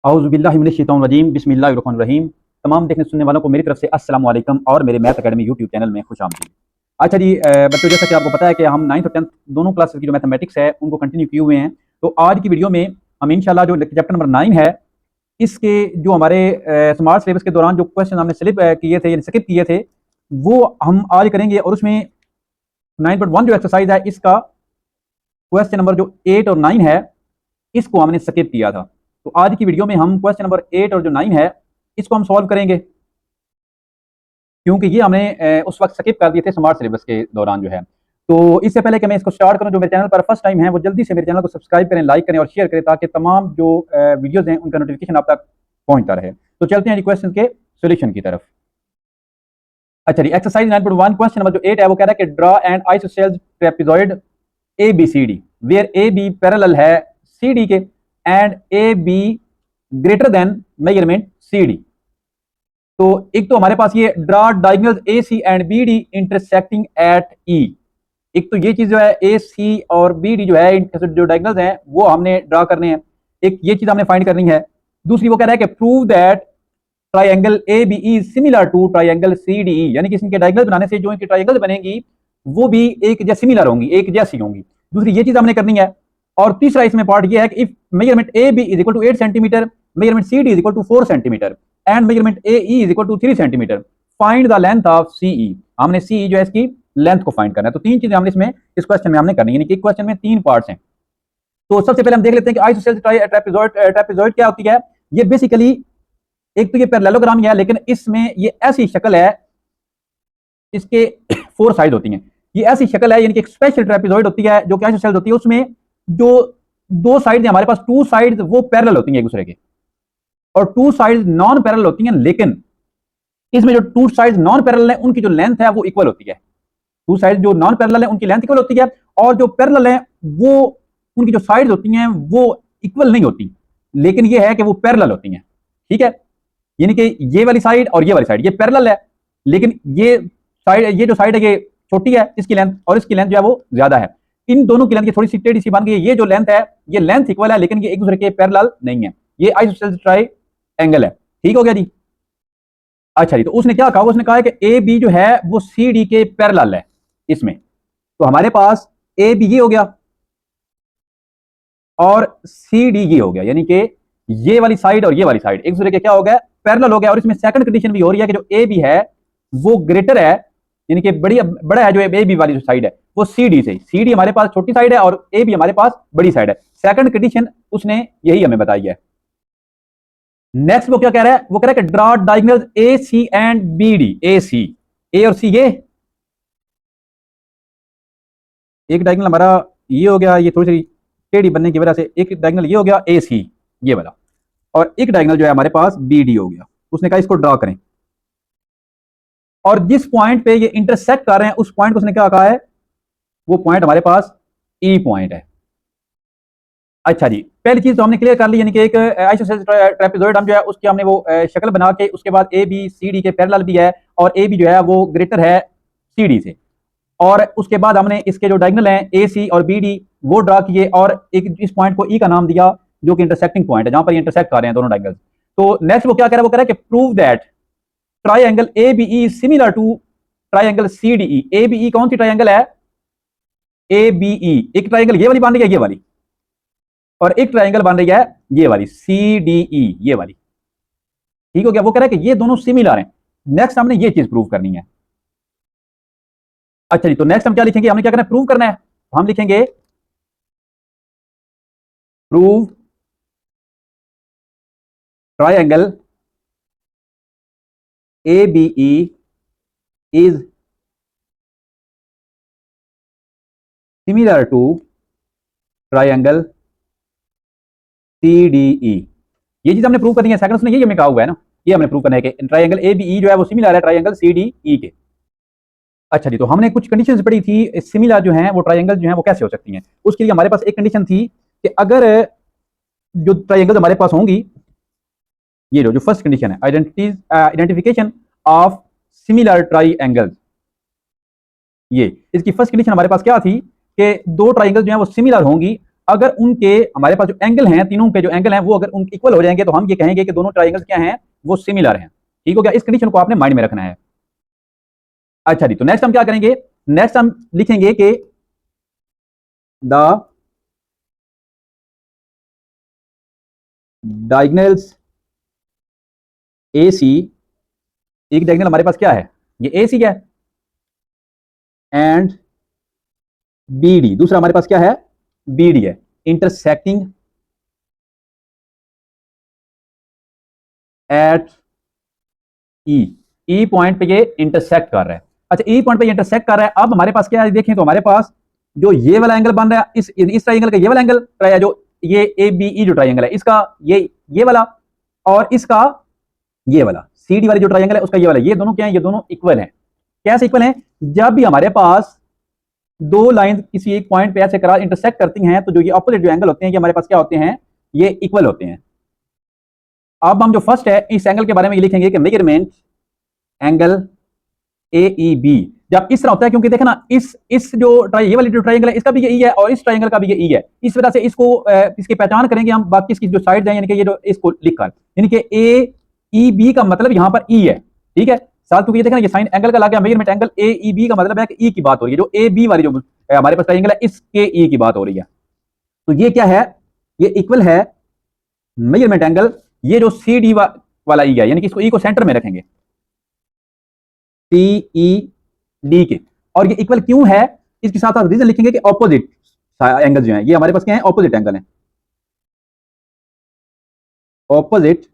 औज़ुबिल्लाहिमिनश्शैतानिर्रजीम बिस्मिल्लाहिर्रहमानिर्रहीम। तमाम देखने सुनने वालों को मेरी तरफ से अस्सलाम वालेकुम और मेरे मैथ अकेडमी यूट्यूब चैनल में खुशामदीद। अच्छा जी बच्चों, जैसा कि आपको पता है कि हम 9th और 10th दोनों क्लासेस की जो मैथमेटिक्स है उनको कंटिन्यू किए हुए हैं। तो आज की वीडियो में हम इंशाल्लाह जो चैप्टर नंबर 9 है इसके जो हमारे स्मार्ट सिलेबस के दौरान जो क्वेश्चन हमने स्लिप किए थे यानी स्किप किए थे वो हम आज करेंगे। और उसमें 9.1 जो एक्सरसाइज है इसका क्वेश्चन नंबर जो 8 और 9 है इसको हमने स्किप किया था। तो आज की वीडियो में हम क्वेश्चन नंबर 8 और जो 9 है इसको हम सॉल्व करेंगे, क्योंकि ये हमने उस वक्त स्किप कर दिए थे स्मार्ट सिलेबस के दौरान जो है। तो इससे पहले कि मैं इसको स्टार्ट करूं, जो मेरे चैनल पर फर्स्ट टाइम है वो जल्दी से मेरे चैनल को सब्सक्राइब करें, लाइक करें और शेयर करें ताकि तमाम जो वीडियोज हैं उनका नोटिफिकेशन आप तक पहुंचता रहे। तो चलते हैं जी क्वेश्चन के सोल्यूशन की तरफ। अच्छा जी, एक्सरसाइज 9.1 क्वेश्चन नंबर जो 8 है वो कह रहा है कि draw and isosceles trapezoid A B C D where A B parallel है सी डी के and A B greater than measurement C D. तो एक तो हमारे पास ये draw diagonals A C and B D intersecting at E. एक तो ये चीज जो है ए सी और बी डी जो है जो डायगोनल्स हैं वो हमने ड्रा करने हैं, एक ये चीज हमने फाइंड करनी है। दूसरी वो कह रहा है कि prove that triangle A B E similar to triangle C D E, यानी कि इनके डायगोनल बनाने से जो इनकी ट्राइंगल बनेंगी वो भी एक जैसी सिमिलर होंगी, एक जैसी होंगी। दूसरी ये चीज हमने करनी है। और तीसरा इसमें पार्ट ये है कि if measurement A B is equal to 8 centimetre, measurement C D is equal to 4 centimetre and measurement A E is equal to 3 centimetre, find the length of C E. हमने सी ई जो है इसकी length को find करना है। तो तीन चीजें हमने इसमें इस क्वेश्चन में हमने करनी है, यानी कि क्वेश्चन में तीन पार्ट्स हैं। तो सबसे पहले हम देख लेते हैं कि आइसोसेल्स ट्रेपेजॉइड क्या होती है। ये बेसिकली एक तो ये पैरेललोग्राम है, लेकिन इसमें ये ऐसी शक्ल है, इसके 4 साइड होती हैं। ये ऐसी शक्ल है, यानी कि एक स्पेशल ट्रेपेजॉइड होती है जो कि आइसोसेल्स होती है, उसमें जो दो साइड हमारे पास टू साइड वो पैरेलल होती हैं एक दूसरे के और टू साइड नॉन पैरेलल होती हैं। लेकिन इसमें जो टू साइड नॉन पैरेलल है उनकी जो लेंथ है वो इक्वल होती है। टू साइड जो नॉन पैरेलल है उनकी लेंथ इक्वल होती है और जो पैरेलल है वो उनकी जो साइड्स होती हैं वो इक्वल नहीं होती, लेकिन ये है कि वो पैरेलल होती हैं। ठीक है, यानी कि ये वाली साइड और ये वाली साइड ये पैरेलल है, लेकिन ये साइड ये जो साइड है ये छोटी है इसकी लेंथ और इसकी लेंथ जो है वो ज्यादा है। इन दोनों की लेंथ थोड़ी सी टेढ़ी सी बन गई है। ये जो लेंथ है ये लेंथ इक्वल है, लेकिन ये एक दूसरे के पैरेलल नहीं है। ये आइसोसेल्स ट्राइंगल है। ठीक हो गया जी। अच्छा जी, तो उसने क्या कहा, उसने कहा है कि ए बी जो है वो सी डी के पैरेलल है इसमें। तो हमारे पास ए बी ये हो गया और सी डी ये हो गया, यानी कि ये वाली साइड और ये वाली साइड एक दूसरे के क्या हो गया, पैरेलल हो गया। और इसमें सेकंड कंडीशन भी हो रही है कि जो ए बी है वो ग्रेटर है, यानी कि बड़ा है जो ए बी वाली जो साइड है वो सी डी से। सी डी हमारे पास छोटी साइड है और ए बी हमारे पास बड़ी साइड है। सेकंड कंडीशन उसने यही हमें बताई है। नेक्स्ट वो क्या कह रहा है, वो कह रहा है कि draw diagonals A C and B D. A C, A और सी, ये एक डायगोनल हमारा ये हो गया, ये थोड़ी सी टेढ़ी बनने की वजह से एक डायगोनल ये हो गया ए सी ये वाला, और एक डायगोनल जो है हमारे पास बी डी हो गया। उसने कहा इसको ड्रा करें और जिस पॉइंट पे ये इंटरसेक्ट कर रहे हैं उस पॉइंट को उसने क्या कहा है, वो पॉइंट हमारे पास ई पॉइंट है। अच्छा जी, पहली चीज तो हमने क्लियर कर ली, यानी कि एक आइसोसेल्स ट्रेपेजॉइड हम जो है उसकी हमने वो शक्ल बना के उसके बाद ए बी सी डी के पैरेलल भी है और ए बी जो है वो ग्रेटर है सी डी से। और उसके बाद हमने इसके जो डायगोनल हैं ए सी और बी डी वो ड्रा किए और एक इस पॉइंट को ई का नाम दिया जो कि इंटरसेक्टिंग पॉइंट है, जहां पर ये इंटरसेक्ट कर रहे हैं दोनों डायगोनल्स। तो नेक्स्ट वो क्या कह रहा है, वो कह रहा है कि prove that triangle A B E similar to triangle C D E. A B E कौन सी ट्राइंगल है, ए बी ई। एक ट्राइंगल ये वाली बन रही है ये वाली, और एक ट्राइंगल बन रही है ये वाली सी डी ई ये वाली। ठीक हो गया। वो कह रहा है कि ये दोनों सिमिलर हैं। नेक्स्ट हमने ये चीज प्रूव करनी है। अच्छा जी, तो नेक्स्ट हम क्या लिखेंगे, हमने क्या करना है, प्रूव करना है। हम लिखेंगे prove triangle A B E is similar to triangle C D E. ये चीज हमने प्रूव करनी है। सेकंड उसने यही हमें कहा हुआ है ना, ये हमने प्रूव करना है कि ट्राइंगल ए बी ई जो है वो सिमिलर है ट्राइंगल सी डी ई के। अच्छा जी, तो हमने कुछ कंडीशंस पढ़ी थी सिमिलर जो हैं वो ट्राइंगल जो हैं वो कैसे हो सकती हैं। उसके लिए हमारे पास एक कंडीशन थी कि अगर जो ट्राइंगल हमारे पास होंगी, ये जो फर्स्ट कंडीशन है आइडेंटिफिकेशन ऑफ सिमिलर ट्राइंगल्स, ये इसकी फर्स्ट कंडीशन हमारे पास क्या थी कि दो ट्राइंगल जो हैं वो सिमिलर होंगी अगर उनके हमारे पास जो एंगल हैं, तीनों के जो एंगल हैं वो अगर उन इक्वल हो जाएंगे तो हम ये कहेंगे कि दोनों ट्राइंगल्स क्या हैं, वो सिमिलर हैं। ठीक हो गया, इस कंडीशन को आपने माइंड में रखना है। अच्छा जी, तो नेक्स्ट हम क्या करेंगे, नेक्स्ट हम लिखेंगे कि द डायगनल्स ए सी, एक डायगनल हमारे पास क्या है, ये ए सी है, एंड बी डी, दूसरा हमारे पास क्या है, बी डी है, intersecting at E, E point पे ये इंटरसेक्ट कर रहा है। अच्छा, ई पॉइंट पे इंटरसेक्ट कर रहा है, अब हमारे पास क्या है, देखें तो हमारे पास जो ये वाला एंगल बन रहा है, इस ट्राइंगल का ये वाला एंगल है, जो ये ए बी ई जो ट्राइंगल है इसका ये वाला, और इसका ये वाला सी डी वाली जो ट्राइंगल है उसका ये वाला, ये दोनों क्या है, ये दोनों इक्वल हैं। कैसे इक्वल हैं, जब भी हमारे पास दो लाइन किसी एक पॉइंट पे ऐसे क्रॉस इंटरसेक्ट करती हैं तो जो ये ऑपोजिट जो एंगल होते हैं ये हमारे पास क्या होते हैं, ये इक्वल होते हैं। अब हम जो फर्स्ट है इस एंगल के बारे में ये लिखेंगे कि measurement angle A E B, जब इस तरह होता है, क्योंकि देखना इस जो ये वाली जो ट्राइंगल है इसका भी ये ई है और इस ट्राइंगल का भी ये ई है, इस वजह से इसको इसकी पहचान करेंगे हम बाकी इसकी जो साइड है, यानी कि ये जो इसको लिखकर, यानी कि ए ई बी का मतलब यहां पर ई है। ठीक है साथ, क्योंकि ये देखना ये साइन एंगल का लग गया, measurement angle A E B का मतलब है कि ई की बात हो रही है, जो ए बी वाली जो हमारे पास ट्राइंगल है इसके ई की बात हो रही है। तो ये क्या है, ये इक्वल है मेजरमेंट एंगल, ये जो सी डी वाला ई है, यानी कि इसको ई को सेंटर में रखेंगे, सी ई डी के, और ये इक्वल क्यों है, इसके साथ साथ रीजन लिखेंगे कि ऑपोजिट एंगल जो है ये हमारे पास क्या है, ऑपोजिट एंगल है, ऑपोजिट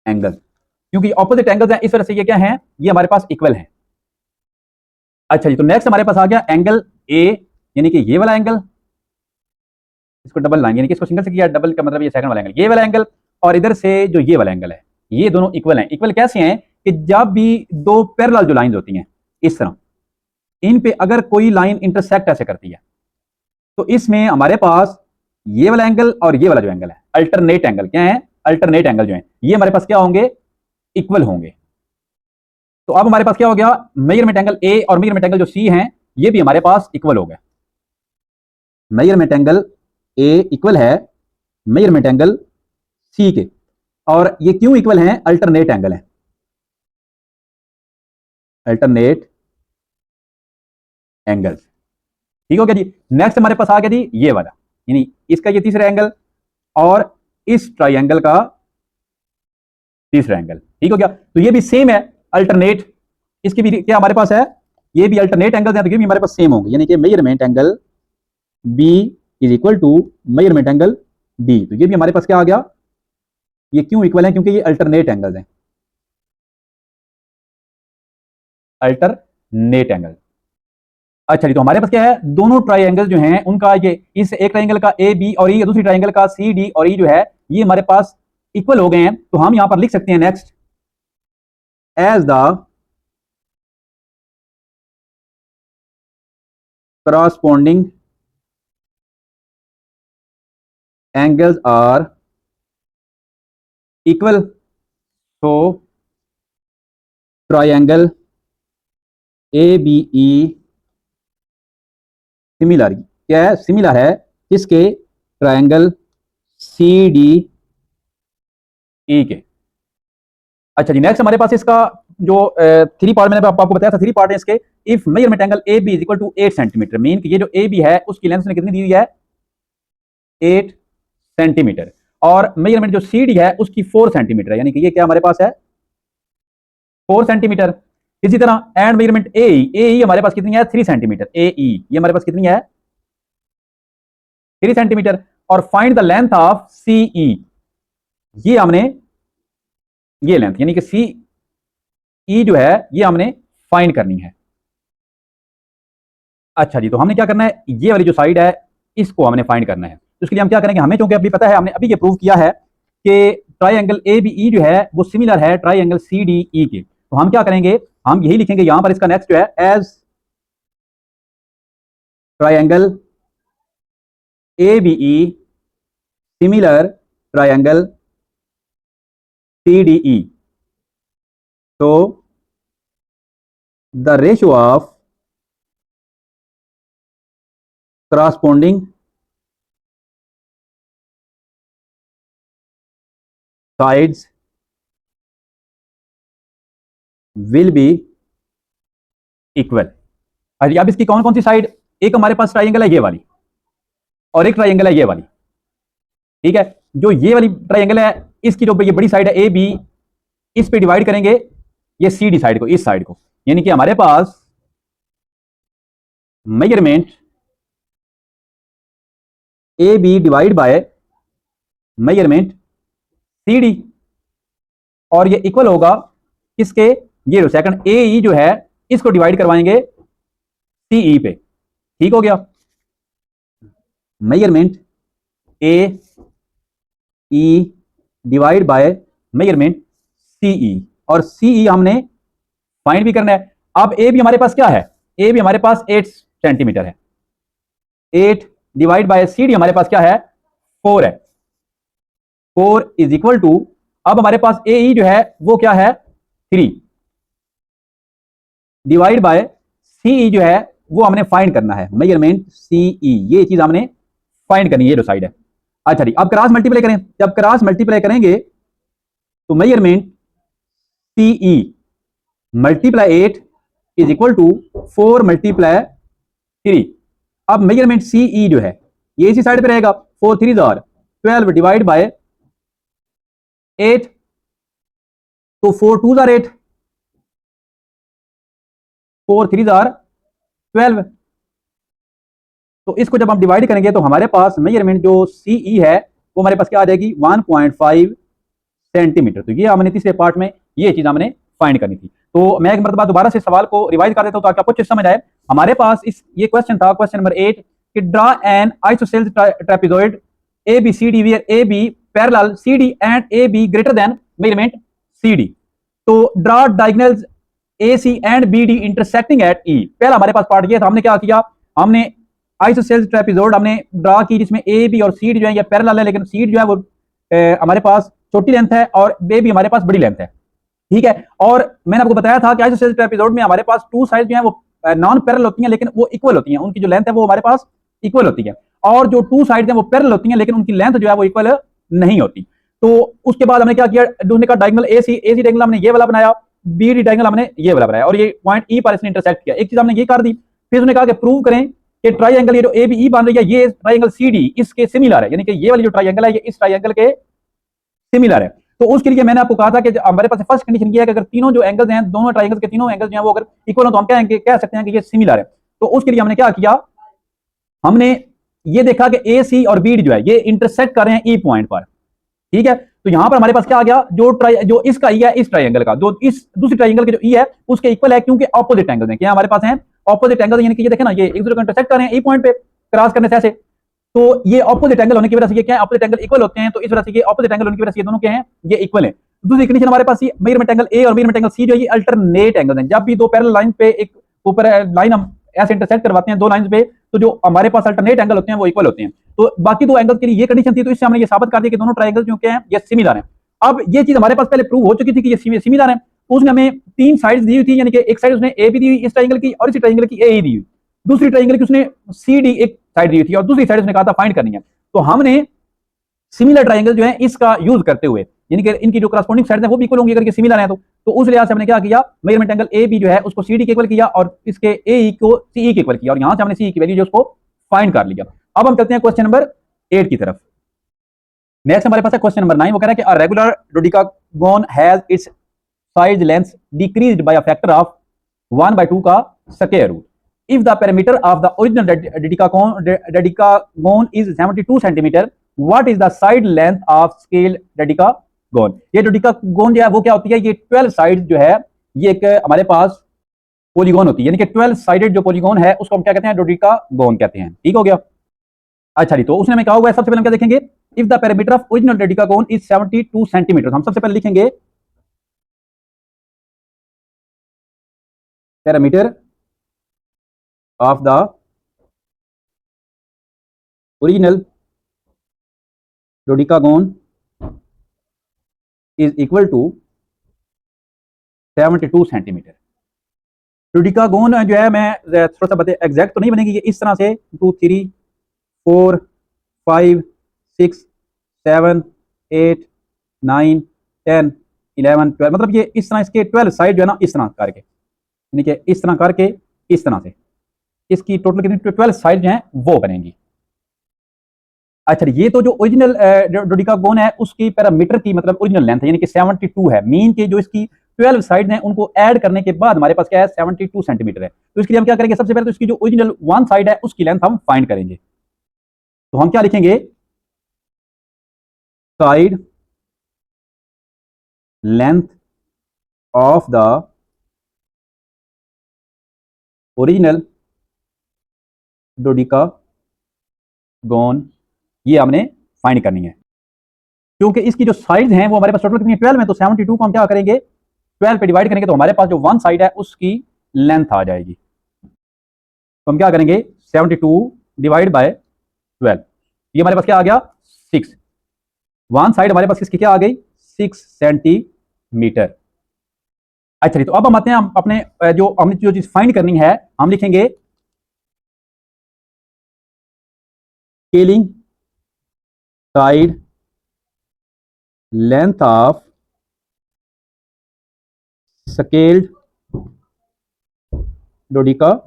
एंगल, क्योंकि ऑपोजिट एंगल्स है इस वजह से ये क्या है, ये हमारे पास इक्वल है। अच्छा जी, तो नेक्स्ट हमारे पास आ गया एंगल ए, यानी कि ये वाला एंगल, इसको डबल लाएंगे, यानी कि इसको सिंगल से किया, डबल का मतलब ये सेकंड वाला एंगल, ये वाला एंगल, और इधर से जो ये वाला एंगल है, ये दोनों इक्वल हैं। इक्वल कैसे हैं कि जब भी दो पैरेलल जो लाइंस होती हैं इस तरह, इन पे अगर कोई लाइन इंटरसेक्ट ऐसे करती है तो इसमें हमारे पास ये वाला एंगल और ये वाला जो एंगल है, अल्टरनेट एंगल क्या है, अल्टरनेट एंगल जो है ये हमारे पास क्या होंगे, इक्वल होंगे। तो अब हमारे पास क्या हो गया, मेजरमेंट एंगल ए और मेजरमेंट एंगल जो सी है ये भी हमारे पास इक्वल हो गए। मेजरमेंट एंगल ए इक्वल है मेजरमेंट एंगल सी के, और ये क्यों इक्वल हैं, अल्टरनेट एंगल है, अल्टरनेट एंगल्स। ठीक हो गया जी। नेक्स्ट हमारे पास आ गया जी ये वाला, यानी इसका ये तीसरा एंगल और इस ट्राइंगल का तीसरा एंगल। ठीक हो गया, तो ये भी सेम है, अल्टरनेट, इसकी भी क्या हमारे पास है, ये भी अल्टरनेट एंगल है, तो ये भी हमारे पास सेम होंगे, यानी कि measurement angle B is equal to measurement angle D. तो ये भी हमारे पास क्या आ गया, ये क्यों इक्वल है, क्योंकि ये अल्टरनेट एंगल्स हैं, अल्टरनेट एंगल। अच्छा जी, तो हमारे पास क्या है, दोनों ट्राइंगल जो हैं उनका ये, इस एक ट्राइंगल का ए बी और ई, दूसरी ट्राइंगल का सी डी और ई जो है ये हमारे पास इक्वल हो गए हैं। तो हम यहां पर लिख सकते हैं next, as the corresponding angles are equal, so triangle ABE similar, क्या है, सिमिलर है किसके, ट्राइंगल CDE के। अच्छा जी, नेक्स्ट हमारे पास इसका जो थ्री पार्ट मैंने आपको बताया था, थ्री पार्ट है इसके। If measurement angle A B is equal to 8 centimetre, mean कि ये जो ए बी है उसकी लेंथ ने कितनी दी हुई है, 8 सेंटीमीटर, और मेजरमेंट जो सी डी है उसकी 4 सेंटीमीटर है, यानी कि ये क्या हमारे पास है, 4 सेंटीमीटर। इसी तरह एंड मेजरमेंट ए ई हमारे पास कितनी है, 3 सेंटीमीटर, ए ई ये हमारे पास कितनी है, 3 सेंटीमीटर। और find the length of C ई, ये हमने ये लेंथ यानी कि सी ई जो है ये हमने फाइंड करनी है। अच्छा जी, तो हमने क्या करना है, ये वाली जो साइड है इसको हमने फाइंड करना है। तो इसके लिए हम क्या करेंगे, हमें क्योंकि अभी पता है, हमने अभी ये प्रूव किया है कि ट्राइंगल ए बी ई जो है वो सिमिलर है ट्राइंगल सी डी ई के, तो हम क्या करेंगे, हम यही लिखेंगे यहां पर, इसका नेक्स्ट जो है, as triangle A B E similar triangle C D E, तो the ratio of corresponding sides will be equal. अब इसकी कौन कौन सी साइड, एक हमारे पास ट्राइंगल है ये वाली, और एक ट्राइंगल है ये वाली, ठीक है। जो ये वाली ट्राइंगल है इसकी जो ये बड़ी साइड है ए बी, इस पे डिवाइड करेंगे ये सी डी साइड को, इस साइड को, यानी कि हमारे पास measurement A B divide by measurement C D, और ये इक्वल होगा किसके, ये जो सेकंड ए ई जो है इसको डिवाइड करवाएंगे सी ई पे, ठीक हो गया। Measurement A E divide by measurement C E, और सी ई हमने फाइंड भी करना है। अब ए भी हमारे पास क्या है, ए भी हमारे पास 8 सेंटीमीटर है, 8 डिवाइड बाय सी डी हमारे पास क्या है 4 है, 4 इज इक्वल टू, अब हमारे पास ए ई जो है वो क्या है 3 डिवाइड बाय सी ई जो है वो हमने फाइंड करना है, मेजरमेंट सी ई, ये चीज हमने फाइंड करनी है, ये जो साइड है। अच्छा जी, अब क्रॉस मल्टीप्लाई करें, जब क्रॉस मल्टीप्लाई करेंगे तो measurement C E multiply 8 is equal to 4 multiply 3। अब मेजरमेंट सी ई जो है ये इसी साइड पे रहेगा, 4 3 आर 12 डिवाइड बाय 8, तो 4 2 आर 8, 4 3 आर 12, तो इसको जब हम डिवाइड करेंगे तो हमारे पास मेजरमेंट जो सी ई है वो हमारे पास क्या आ जाएगी 1.5 सेंटीमीटर। तो ये हमने तीसरे पार्ट में ये चीज हमने फाइंड करनी थी। तो मैं एक मरतबा दोबारा से सवाल को रिवाइज कर देता हूं ताकि आपको कुछ समझ आए। हमारे पास इस ये क्वेश्चन था, क्वेश्चन नंबर 8, कि draw an isosceles trapezoid A B C D where A B parallel C D and A B greater than measurement C D. तो draw diagonals A C and B D intersecting at E. पहला हमारे पास part ये था, हमने क्या किया, हमने isosceles trapezoid हमने ड्रा की जिसमें ए बी और सी डी जो है ये पैरेलल है, लेकिन सी डी जो है वो हमारे पास छोटी लेंथ है और बे भी हमारे पास बड़ी लेंथ है, ठीक है। और मैंने आपको बताया था कि आइसोसेलेस ट्रेपेजॉइड में हमारे पास टू साइड जो है वो नॉन पैरेलल होती हैं, लेकिन वो इक्वल होती हैं, उनकी जो लेंथ है वो हमारे पास इक्वल होती है, और जो टू साइड है वो पैरेलल होती हैं लेकिन उनकी लेंथ जो है वो इक्वल नहीं होती। तो उसके बाद हमने क्या किया, दूसरे का डायगोनल ए सी डायगोनल हमने ये वाला बनाया, बी डी डायगोनल हमने ये वाला बनाया, और ये पॉइंट ई पर इसने इंटरसेक्ट किया। एक चीज हमने ये कर दी, फिर उसने कहा कि प्रूव करें कि ट्राइंगल ये जो ए बी ई बन रही है ये ट्राइंगल सी डी इसके सिमिलर है, यानी कि ये वाली जो ट्राइंगल है ये इस ट्राइंगल के सिमिलर है। तो उसके लिए मैंने आपको कहा था कि हमारे पास फर्स्ट कंडीशन ये है कि अगर तीनों जो एंगल्स हैं, दोनों ट्राइंगल्स के तीनों एंगल्स जो हैं वो अगर इक्वल हो तो हम कह सकते हैं कि ये सिमिलर है। तो उसके लिए हमने क्या किया, हमने ये देखा कि ए सी और बी डी जो है ये इंटरसेक्ट कर रहे हैं ई पॉइंट पर, ठीक है। तो यहां पर हमारे पास क्या आ गया, जो इसका ई है इस ट्राइंगल का, जो इस दूसरी ट्राइंगल के जो ई है उसके इक्वल है, क्योंकि ऑपोजिट एंगल है, क्या हमारे पास है ऑपोजिट एंगल, यानी कि ये देखें ना, ये एक दूसरे को इंटरसेक्ट कर रहे हैं ई पॉइंट पे क्रॉस करने से ऐसे। तो ये ऑपोजिट एंगल होने की वजह से ये क्या है, ऑपोजिट एंगल इक्वल होते हैं, तो इस वजह से ये ऑपोजिट एंगल होने की वजह से ये दोनों क्या हैं, ये इक्वल है। दूसरी कंडीशन हमारे पास ये मेजरमेंट एंगल ए और मेजरमेंट एंगल सी जो है ये अल्टरनेट एंगल हैं। जब भी दो पैरेलल लाइन पे एक ऊपर लाइन हम ऐसे इंटरसेक्ट करवाते हैं दो लाइंस पे, तो जो हमारे पास अल्टरनेट एंगल होते हैं वो इक्वल होते हैं। तो बाकी दो एंगल के लिए ये कंडीशन थी, तो इससे हमने ये साबित कर दिया कि दोनों ट्राइंगल जो क्या हैं ये सिमिलर हैं। अब ये चीज हमारे पास पहले प्रूव हो चुकी थी कि ये सिमिलर है, तो उसने हमें तीन साइड्स दी हुई थी, यानी कि एक साइड उसने ए बी दी हुई इस ट्राइंगल की, और इसी ट्राइंगल की ए दी हुई, दूसरी ट्राइंगल की उसने सी डी एक साइड दी हुई थी, और दूसरी साइड उसने कहा था फाइंड करनी है। तो हमने सिमिलर ट्राइंगल जो है इसका यूज करते हुए, यानी कि इनकी जो करस्पॉन्डिंग साइड है वो भी इक्वल होंगी अगर ये सिमिलर है तो उस लिहाज से हमने क्या किया, मेजरमेंट एंगल ए बी जो है उसको सी डी के इक्वल किया और इसके ए ई को सी ई के इक्वल किया, और यहां से हमने सी ई की वैल्यू जो उसको फाइंड कर लिया। अब हम चलते हैं क्वेश्चन नंबर 8 की तरफ। नेक्स्ट हमारे पास है क्वेश्चन नंबर 9, वो कह रहा है कि a regular dodecagon has its side length decreased by a factor of 1/2 का square root. If the perimeter of the original Dedecagon is 72 centimeter, what is the side length of scale Dedecagon? ये Dedecagon जो है वो क्या होती है, ये 12 side जो है ये एक हमारे पास पॉलीगॉन होती है, यानी कि 12 साइडेड जो पॉलीगॉन है उसको हम क्या कहते हैं, Dedecagon कहते हैं, ठीक हो गया। अच्छा जी, तो उसने हमें कहा हुआ है, सबसे पहले हम क्या देखेंगे, if the perimeter of original Dedecagon is 72 centimetre, हम सबसे पहले लिखेंगे perimeter of the original Dedecagon is equal to 72 centimetre. Dedecagon जो है, मैं थोड़ा सा बता, एग्जैक्ट तो नहीं बनेगी ये इस तरह से 2 3 4 5 6 7 8 9, 10, 11, 12, मतलब ये इस तरह इसके 12 साइड जो है ना इस तरह करके, यानी कि इस तरह करके इस तरह से इसकी टोटल कितनी 12 साइड जो हैं वो बनेंगी। अच्छा, ये तो जो ओरिजिनल डोडिकागोन है उसकी पैरामीटर की मतलब ओरिजिनल लेंथ है, यानी कि 72 है। मीन के जो इसकी 12 साइड हैं उनको ऐड करने के बाद हमारे पास क्या है 72 सेंटीमीटर है। तो इसके लिए हम क्या करेंगे, सबसे पहले तो इसकी जो ओरिजिनल वन साइड है उसकी लेंथ हम फाइंड करेंगे। तो हम क्या लिखेंगे, side length of the original dodecagon, ये हमने फाइंड करनी है। क्योंकि इसकी जो साइड हैं वो हमारे पास टोटल कितनी है 12 में, तो 72 को हम क्या करेंगे 12 पे डिवाइड करेंगे तो हमारे पास जो वन साइड है उसकी लेंथ आ जाएगी। तो हम क्या करेंगे 72 डिवाइड बाय 12, ये हमारे पास क्या आ गया 6। वन साइड हमारे पास किसकी क्या आ गई 6 सेंटीमीटर। अच्छा, तो अब हम आते हैं हम अपने जो हमने जो चीज फाइंड करनी है हम लिखेंगे scaling side length of scaled dodecagon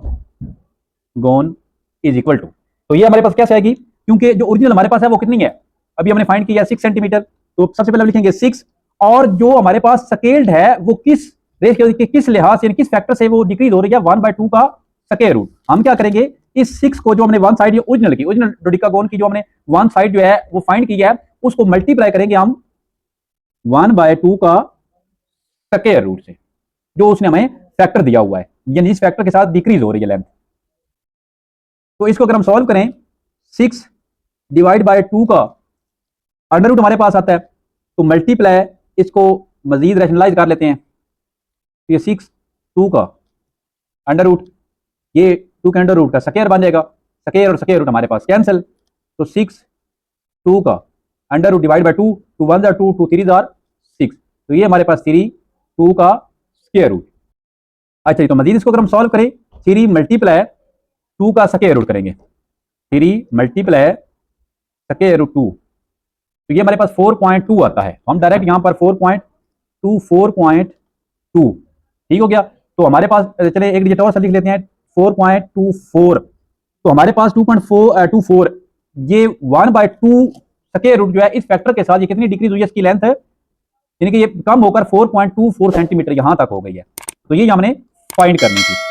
is equal to, तो ये हमारे पास कैसे आएगी, क्योंकि जो ओरिजिनल हमारे पास है वो कितनी है अभी हमने फाइंड किया 6 सेंटीमीटर। तो सबसे पहले हम लिखेंगे 6, और जो हमारे पास स्केल्ड है वो किस रेशियो के किस लिहाज से किस फैक्टर से वो डिक्रीज हो रही है 1/2 का स्क्वायर रूट। हम क्या करेंगे इस 6 को जो हमने वन साइड ओरिजिनल डोडिकागोन की जो हमने वन साइड जो है वो फाइंड की है उसको मल्टीप्लाई करेंगे हम 1/2 का स्क्वायर रूट से, जो उसने हमें फैक्टर दिया हुआ है, यानी इस फैक्टर के साथ डिक्रीज हो रही है लेंथ। तो इसको अगर हम सॉल्व करें 6 डिवाइड बाय 2 का अंडर रूट हमारे पास आता है, तो मल्टीप्लाई इसको मजीद रैशनलाइज कर लेते हैं, तो ये 6 2 का अंडर रूट, ये 2 के अंडर रूट का स्क्वायर बन जाएगा, स्क्वायर और स्क्वायर रूट हमारे पास कैंसिल, तो 6 2 का अंडर रूट डिवाइड बाय 2, 2 1 जार 2, 2 3 जार 6, तो ये हमारे पास 3 2 का स्क्वायर रूट। अच्छा, तो मजीद इसको अगर हम सॉल्व करें 3 मल्टीप्लाई 2 का स्क्वायर रूट करेंगे, 3 मल्टीप्लाई स्क्वायर रूट 2, तो ये हमारे पास 4.2 आता है। हम डायरेक्ट यहां पर 4.2 ठीक हो गया। तो हमारे पास चले एक डिजिट और लिख लेते हैं 4.24, तो हमारे पास 2.424, ये 1/2 स्क्वायर रूट जो है इस फैक्टर के साथ ये कितनी डिक्रीज हुई है इसकी लेंथ है, यानी कि ये कम होकर 4.24 सेंटीमीटर यहां तक हो गई है। तो ये हमने फाइंड करनी थी।